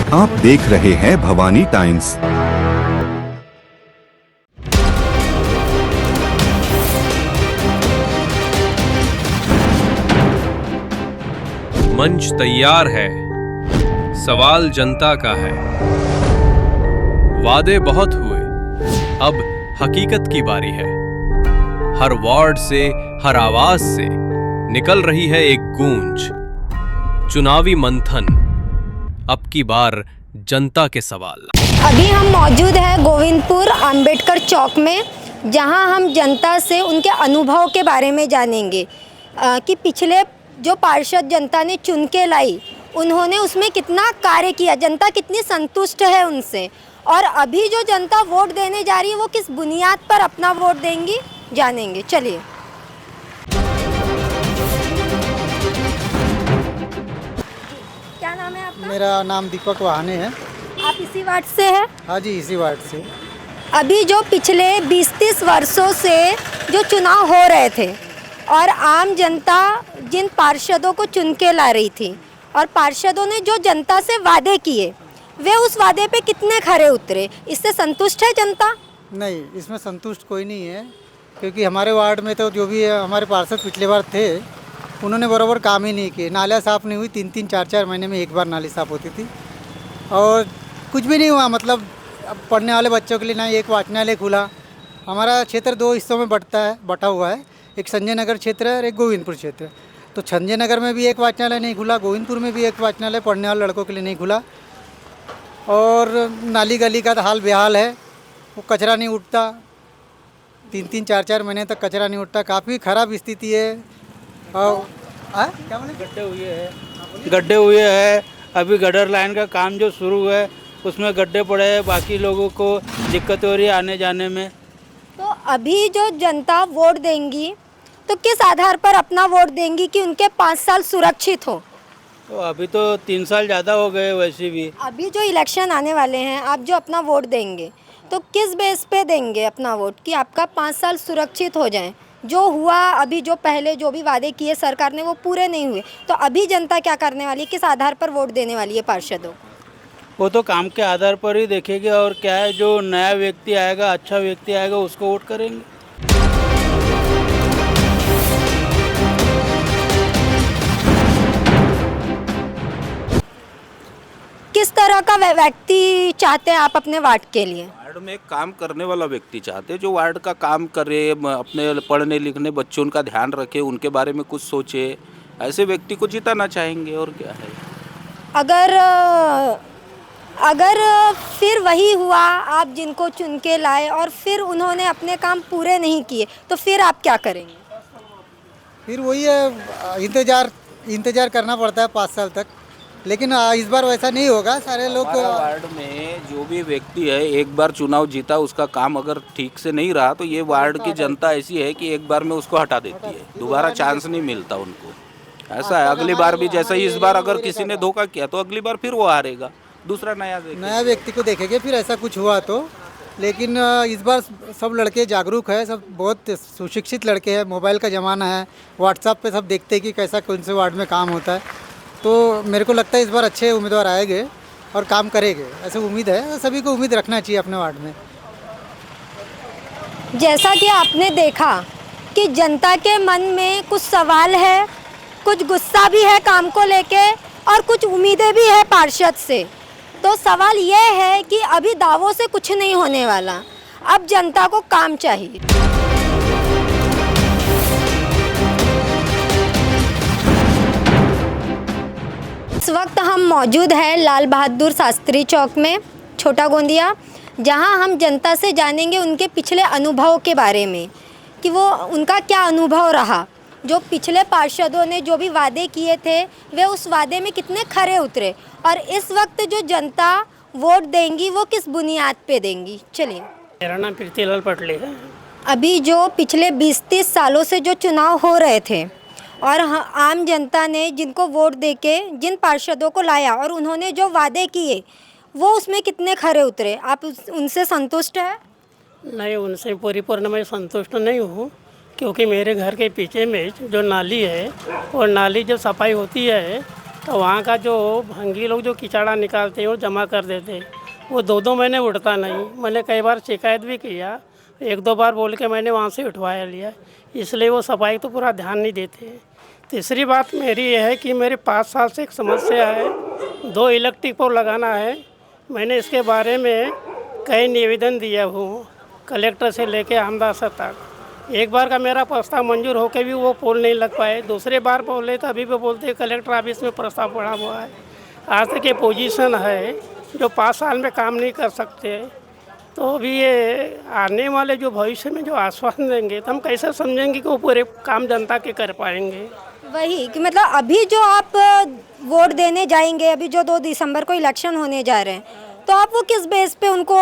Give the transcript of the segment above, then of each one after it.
आप देख रहे हैं भवानी टाइम्स। मंच तैयार है, सवाल जनता का है। वादे बहुत हुए, अब हकीकत की बारी है। हर वार्ड से, हर आवाज से निकल रही है एक गूंज। चुनावी मंथन, अब की बार जनता के सवाल। अभी हम मौजूद हैं गोविंदपुर अंबेडकर चौक में, जहां हम जनता से उनके अनुभव के बारे में जानेंगे कि पिछले जो पार्षद जनता ने चुन के लाई, उन्होंने उसमें कितना कार्य किया, जनता कितनी संतुष्ट है उनसे, और अभी जो जनता वोट देने जा रही है वो किस बुनियाद पर अपना वोट देंगी, जानेंगे। चलिए। क्या नाम है आपका? मेरा नाम दीपक वाहने है। आप इसी वार्ड से हैं? हाँ जी, इसी वार्ड से। अभी जो पिछले 20-30 वर्षों से जो चुनाव हो रहे थे और आम जनता जिन पार्षदों को चुन के ला रही थी और पार्षदों ने जो जनता से वादे किए, वे उस वादे पे कितने खरे उतरे, इससे संतुष्ट है जनता? नहीं, इसमें संतुष्ट कोई नहीं है, क्योंकि हमारे वार्ड में तो जो भी हमारे पार्षद पिछले बार थे, उन्होंने बराबर काम ही नहीं किए। नालियाँ साफ़ नहीं हुई, 3-3, 4-4 महीने में एक बार नाली साफ़ होती थी, और कुछ भी नहीं हुआ। मतलब अब पढ़ने वाले बच्चों के लिए ना एक वाचनालय खुला। हमारा क्षेत्र 2 हिस्सों में बटा हुआ है, एक संजय नगर क्षेत्र है और एक गोविंदपुर क्षेत्र है। तो संजय नगर में भी एक वाचनालय नहीं खुला, गोविंदपुर में भी एक वाचनालय पढ़ने वाले लड़कों के लिए नहीं खुला, और नाली गली का तो हाल बेहाल है। वो कचरा नहीं उठता, 3-3, 4-4 महीने तक कचरा नहीं उठता। काफ़ी ख़राब स्थिति है। और क्या बोले? गड्ढे हुए हैं। अभी गटर लाइन का काम जो शुरू है उसमें गड्ढे पड़े हैं, बाकी लोगों को दिक्कत हो रही है आने जाने में। तो अभी जो जनता वोट देंगी तो किस आधार पर अपना वोट देंगी कि उनके 5 साल सुरक्षित हो? तो अभी तो 3 साल ज़्यादा हो गए वैसे भी। अभी जो इलेक्शन आने वाले हैं, आप जो अपना वोट देंगे तो किस बेस पे देंगे अपना वोट कि आपका 5 साल सुरक्षित हो जाए? जो हुआ अभी, जो पहले जो भी वादे किए सरकार ने वो पूरे नहीं हुए, तो अभी जनता क्या करने वाली है, किस आधार पर वोट देने वाली है पार्षदों? वो तो काम के आधार पर ही देखेंगे, और क्या है, जो नया व्यक्ति आएगा, अच्छा व्यक्ति आएगा, उसको वोट करेंगे। किस तरह का व्यक्ति चाहते हैं आप अपने वार्ड के लिए? वार्ड में एक काम करने वाला व्यक्ति चाहते हैं, जो वार्ड का काम करे, अपने पढ़ने लिखने बच्चों का ध्यान रखे, उनके बारे में कुछ सोचे। ऐसे व्यक्ति को जिताना चाहेंगे, और क्या है। अगर फिर वही हुआ, आप जिनको चुन के लाए और फिर उन्होंने अपने काम पूरे नहीं किए, तो फिर आप क्या करेंगे? फिर वही है, इंतज़ार करना पड़ता है 5 साल तक। लेकिन इस बार वैसा नहीं होगा। सारे लोग वार्ड में जो भी व्यक्ति है, एक बार चुनाव जीता, उसका काम अगर ठीक से नहीं रहा तो ये वार्ड की जनता ऐसी है कि एक बार में उसको हटा देती है, दोबारा चांस नहीं मिलता उनको। ऐसा है, अगली बार भी जैसा ही इस बार अगर किसी ने धोखा किया तो अगली बार फिर वो हारेगा, दूसरा नया व्यक्ति को देखेंगे फिर ऐसा कुछ हुआ तो। लेकिन इस बार सब लड़के जागरूक है, सब बहुत सुशिक्षित लड़के हैं। मोबाइल का ज़माना है, व्हाट्सएप पे सब देखते हैं कि कैसा कौन से वार्ड में काम होता है। तो मेरे को लगता है इस बार अच्छे उम्मीदवार आएंगे और काम करेंगे, ऐसे उम्मीद है। सभी को उम्मीद रखना चाहिए अपने वार्ड में। जैसा कि आपने देखा कि जनता के मन में कुछ सवाल है, कुछ गुस्सा भी है काम को लेके, और कुछ उम्मीदें भी है पार्षद से। तो सवाल ये है कि अभी दावों से कुछ नहीं होने वाला, अब जनता को काम चाहिए। इस वक्त हम मौजूद हैं लाल बहादुर शास्त्री चौक में, छोटा गोंदिया, जहां हम जनता से जानेंगे उनके पिछले अनुभव के बारे में कि वो उनका क्या अनुभव रहा। जो पिछले पार्षदों ने जो भी वादे किए थे, वे उस वादे में कितने खरे उतरे, और इस वक्त जो जनता वोट देंगी वो किस बुनियाद पे देंगी। चलिए। मेरा नाम प्रीतिलाल पटले है। अभी जो पिछले 20-30 सालों से जो चुनाव हो रहे थे और आम जनता ने जिनको वोट देके जिन पार्षदों को लाया और उन्होंने जो वादे किए, वो उसमें कितने खरे उतरे, आप उनसे संतुष्ट हैं? नहीं, उनसे परिपूर्ण मैं संतुष्ट नहीं हूँ, क्योंकि मेरे घर के पीछे में जो नाली है, वो नाली जब सफाई होती है तो वहाँ का जो भंगी लोग जो कीचड़ा निकालते हैं वो जमा कर देते हैं, वो 2-2 महीने उठता नहीं। मैंने कई बार शिकायत भी किया, 1-2 बार बोल के मैंने वहाँ से उठवाया लिया, इसलिए वो सफाई तो पूरा ध्यान नहीं देते। तीसरी बात मेरी ये है कि मेरे 5 साल से एक समस्या है, 2 इलेक्ट्रिक पोल लगाना है। मैंने इसके बारे में कई निवेदन दिया हूँ, कलेक्टर से लेके आमदासा तक। एक बार का मेरा प्रस्ताव मंजूर होकर भी वो पोल नहीं लग पाए, दूसरे बार बोले तो अभी भी बोलते कलेक्टर ऑफिस में प्रस्ताव पड़ा हुआ है। आज तक ये पोजीशन है जो 5 साल में काम नहीं कर सकते, तो अभी ये आने वाले जो भविष्य में जो आश्वासन देंगे तो हम कैसे समझेंगे कि वो पूरे काम जनता के कर पाएंगे। वही कि मतलब अभी जो आप वोट देने जाएंगे, अभी जो 2 दिसंबर को इलेक्शन होने जा रहे हैं, तो आप वो किस बेस पे उनको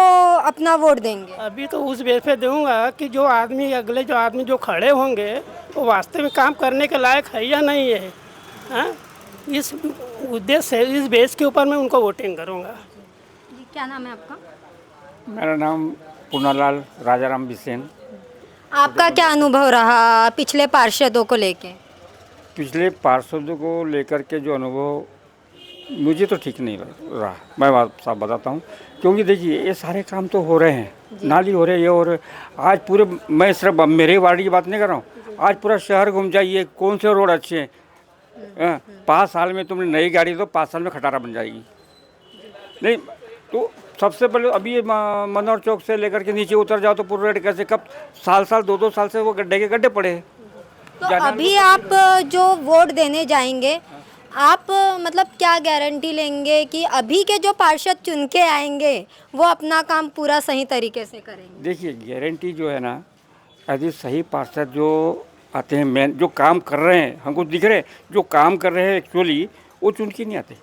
अपना वोट देंगे? अभी तो उस बेस पे दूंगा कि जो आदमी अगले जो आदमी जो खड़े होंगे वो वास्तव में काम करने के लायक है या नहीं है, हाँ? इस उद्देश्य से इस बेस के ऊपर मैं उनको वोटिंग करूंगा। जी, क्या नाम है आपका? मेरा नाम पूनालाल राजाराम बिसेन। आपका क्या अनुभव रहा पिछले पार्षदों को लेके? पिछले पार्षदों को लेकर के जो अनुभव मुझे तो ठीक नहीं रहा, मैं बात साफ बताता हूँ। क्योंकि देखिए ये सारे काम तो हो रहे हैं, नाली हो रहे हैं, ये हो रहे। आज पूरे, मैं सिर्फ मेरे वार्ड की बात नहीं कर रहा हूँ, आज पूरा शहर घूम जाइए, कौन से रोड अच्छे हैं। 5 साल में तुमने नई गाड़ी तो 5 साल में खटारा बन जाएगी। नहीं तो सबसे पहले अभी ये मनोहर चौक से लेकर के नीचे उतर जाओ तो पूरा रोड कैसे, कब साल 2-2 साल से वो गड्ढे के गड्ढे पड़े हैं। तो अभी आप जो वोट देने जाएंगे, आप मतलब क्या गारंटी लेंगे कि अभी के जो पार्षद चुन के आएंगे वो अपना काम पूरा सही तरीके से करेंगे? देखिए गारंटी जो है ना, यदि सही पार्षद जो आते हैं, मेन जो काम कर रहे हैं, हमको दिख रहे हैं जो काम कर रहे हैं एक्चुअली, वो चुन के नहीं आते।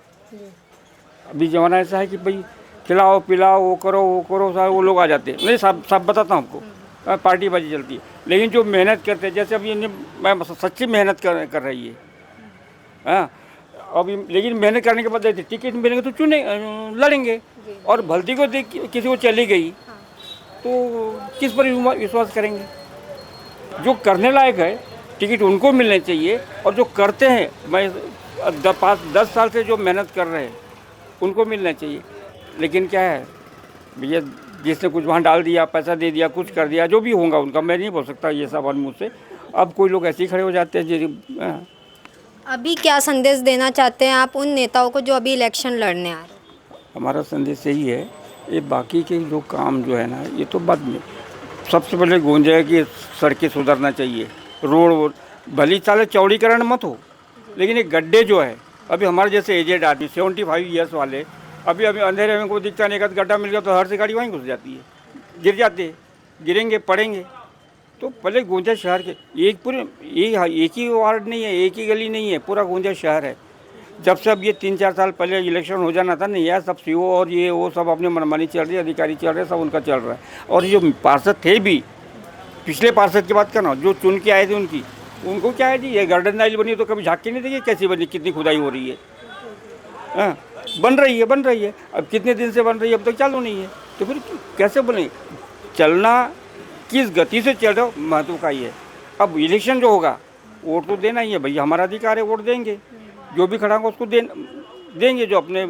अभी ज़माना ऐसा है कि भाई खिलाओ पिलाओ, वो करो सारे वो लोग आ जाते हैं। नहीं सब बताता हूँ आपको, पार्टीबाजी चलती है। लेकिन जो मेहनत करते हैं, जैसे अभी मैं सच्ची मेहनत कर रही है, हाँ। अभी लेकिन मेहनत करने के बाद टिकट मिलेंगे तो लड़ेंगे, और भलती को देख किसी को चली गई तो किस पर विश्वास करेंगे? जो करने लायक है टिकट उनको मिलने चाहिए, और जो करते हैं, मैं 5-10 साल से जो मेहनत कर रहे हैं उनको मिलना चाहिए। लेकिन क्या है भैया, जिसने कुछ वहाँ डाल दिया, पैसा दे दिया, कुछ कर दिया, जो भी होगा उनका, मैं नहीं बोल सकता ये सब मुँह से। अब कोई लोग ऐसे ही खड़े हो जाते हैं। अभी क्या संदेश देना चाहते हैं आप उन नेताओं को जो अभी इलेक्शन लड़ने आ रहे हैं? हमारा संदेश यही है, ये बाकी के जो काम जो है ना, ये तो बाद में। सबसे पहले गूंज है कि सड़कें सुधरना चाहिए, रोड भली चाले चौड़ीकरण मत हो, लेकिन ये गड्ढे जो है, अभी हमारे जैसे एजेड आदमी 75 ईयर्स वाले, अभी अंधेरे में कोई दिखता नहीं, एक गड्ढा मिल गया तो हर से गाड़ी वहीं घुस जाती है, गिर जाते, गिरेंगे पड़ेंगे। तो पहले गोंदिया शहर के एक ही वार्ड नहीं है, एक ही गली नहीं है, पूरा गोंदिया शहर है। जब से अब ये 3-4 साल पहले इलेक्शन हो जाना था, नहीं यार, सब सीओ और ये वो सब अपनी मनमानी चल रही है, अधिकारी चल रहे हैं, सब उनका चल रहा है। और ये जो पार्षद थे भी, पिछले पार्षद की बात करना, जो चुन के आए थे उनको क्या है जी, ये गार्डन नाइल बनी तो कभी झाँक के नहीं देखिए कैसी बनी, कितनी खुदाई हो रही है। हाँ, बन रही है। अब कितने दिन से बन रही है, अब तक चालू नहीं है, तो फिर कैसे बने? चलना किस गति से चल रहा हो, महत्व का ही है। अब इलेक्शन जो होगा, वोट तो देना ही है भैया, हमारा अधिकार है, वोट देंगे, जो भी खड़ा होगा उसको देंगे, जो अपने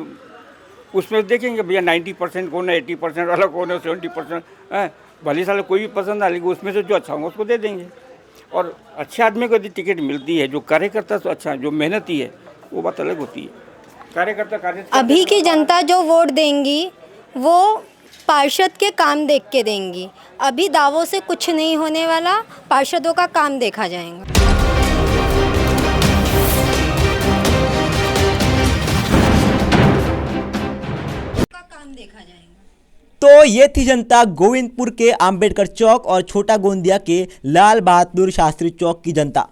उसमें देखेंगे भैया 90% कौन है, 80% वाला कौन है, 70% है, भली साल कोई भी पसंद आ, लेकिन उसमें से जो अच्छा होगा उसको दे देंगे। और अच्छे आदमी को यदि टिकट मिलती है, जो कार्यकर्ता तो अच्छा, जो मेहनती है, वो बात अलग होती है। कार्यकर्ता अभी की जनता जो वोट देंगी वो पार्षद के काम देख के देंगी। अभी दावों से कुछ नहीं होने वाला, पार्षदों का काम देखा जाएगा। तो ये थी जनता गोविंदपुर के अंबेडकर चौक और छोटा गोंदिया के लाल बहादुर शास्त्री चौक की जनता।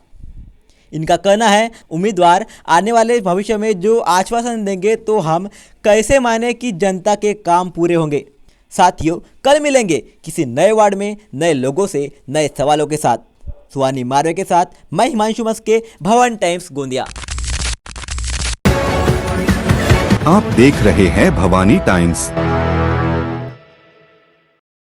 इनका कहना है, उम्मीदवार आने वाले भविष्य में जो आश्वासन देंगे तो हम कैसे माने कि जनता के काम पूरे होंगे। साथियों, कल मिलेंगे किसी नए वार्ड में नए लोगों से नए सवालों के साथ। सुहानी मारवे के साथ मैं हिमांशु मस्के, भवन टाइम्स गोंदिया। आप देख रहे हैं भवानी टाइम्स।